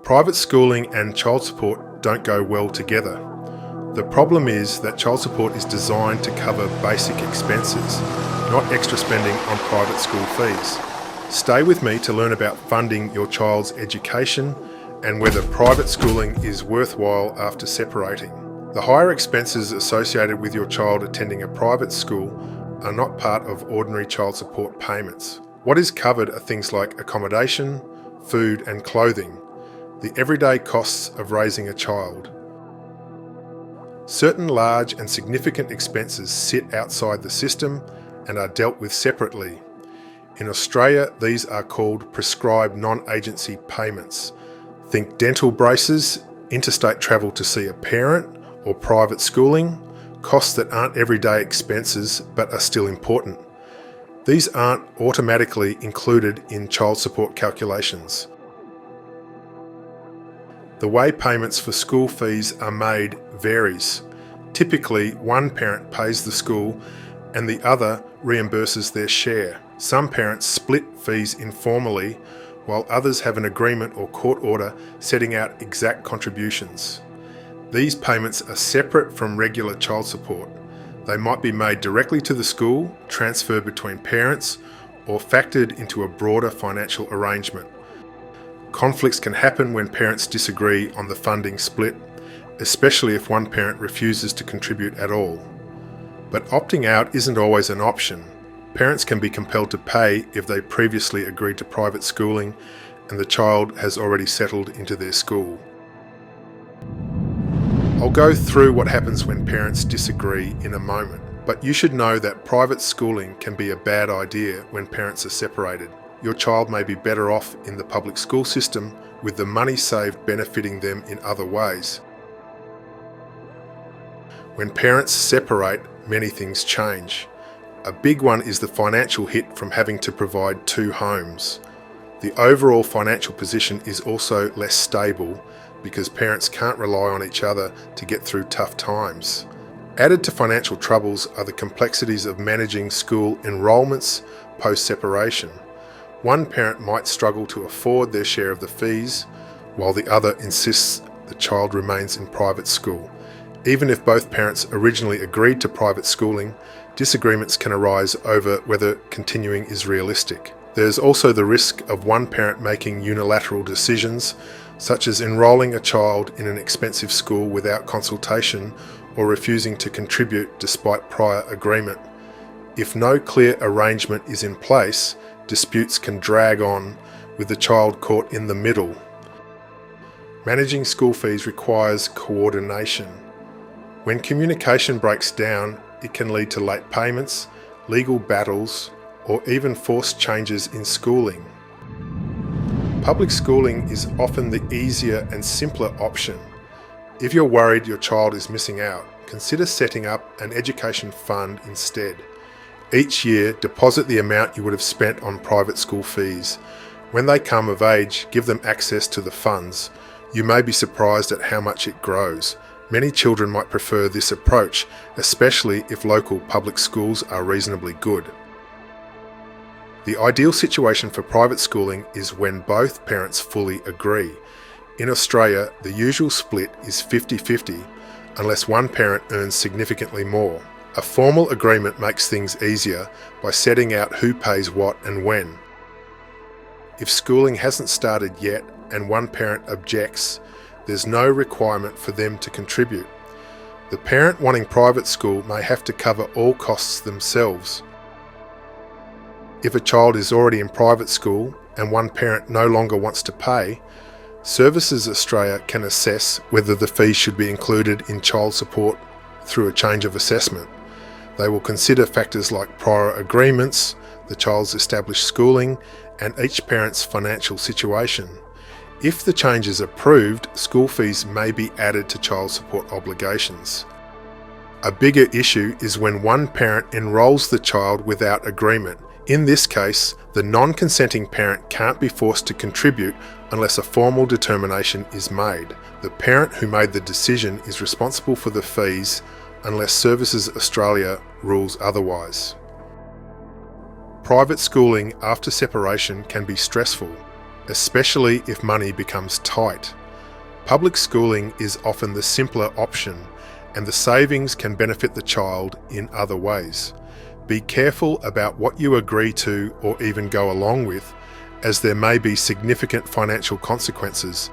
Private schooling and child support don't go well together. The problem is that child support is designed to cover basic expenses, not extra spending on private school fees. Stay with me to learn about funding your child's education and whether private schooling is worthwhile after separating. The higher expenses associated with your child attending a private school are not part of ordinary child support payments. What is covered are things like accommodation, food and clothing, the everyday costs of raising a child. Certain large and significant expenses sit outside the system and are dealt with separately. In Australia, these are called prescribed non-agency payments. Think dental braces, interstate travel to see a parent, or private schooling, costs that aren't everyday expenses but are still important. These aren't automatically included in child support calculations. The way payments for school fees are made varies. Typically, one parent pays the school and the other reimburses their share. Some parents split fees informally, while others have an agreement or court order setting out exact contributions. These payments are separate from regular child support. They might be made directly to the school, transferred between parents, or factored into a broader financial arrangement. Conflicts can happen when parents disagree on the funding split, especially if one parent refuses to contribute at all. But opting out isn't always an option. Parents can be compelled to pay if they previously agreed to private schooling and the child has already settled into their school. I'll go through what happens when parents disagree in a moment, but you should know that private schooling can be a bad idea when parents are separated. Your child may be better off in the public school system, with the money saved benefiting them in other ways. When parents separate, many things change. A big one is the financial hit from having to provide two homes. The overall financial position is also less stable because parents can't rely on each other to get through tough times. Added to financial troubles are the complexities of managing school enrolments post-separation. One parent might struggle to afford their share of the fees, while the other insists the child remains in private school. Even if both parents originally agreed to private schooling, disagreements can arise over whether continuing is realistic. There's also the risk of one parent making unilateral decisions, such as enrolling a child in an expensive school without consultation or refusing to contribute despite prior agreement. If no clear arrangement is in place, disputes can drag on, with the child caught in the middle. Managing school fees requires coordination. When communication breaks down, it can lead to late payments, legal battles, or even forced changes in schooling. Public schooling is often the easier and simpler option. If you're worried your child is missing out, consider setting up an education fund instead. Each year, deposit the amount you would have spent on private school fees. When they come of age, give them access to the funds. You may be surprised at how much it grows. Many children might prefer this approach, especially if local public schools are reasonably good. The ideal situation for private schooling is when both parents fully agree. In Australia, the usual split is 50-50, unless one parent earns significantly more. A formal agreement makes things easier by setting out who pays what and when. If schooling hasn't started yet and one parent objects, there's no requirement for them to contribute. The parent wanting private school may have to cover all costs themselves. If a child is already in private school and one parent no longer wants to pay, Services Australia can assess whether the fee should be included in child support through a change of assessment. They will consider factors like prior agreements, the child's established schooling, and each parent's financial situation. If the change is approved, school fees may be added to child support obligations. A bigger issue is when one parent enrolls the child without agreement. In this case, the non-consenting parent can't be forced to contribute unless a formal determination is made. The parent who made the decision is responsible for the fees unless Services Australia rules otherwise. Private schooling after separation can be stressful, especially if money becomes tight. Public schooling is often the simpler option, and the savings can benefit the child in other ways. Be careful about what you agree to or even go along with, as there may be significant financial consequences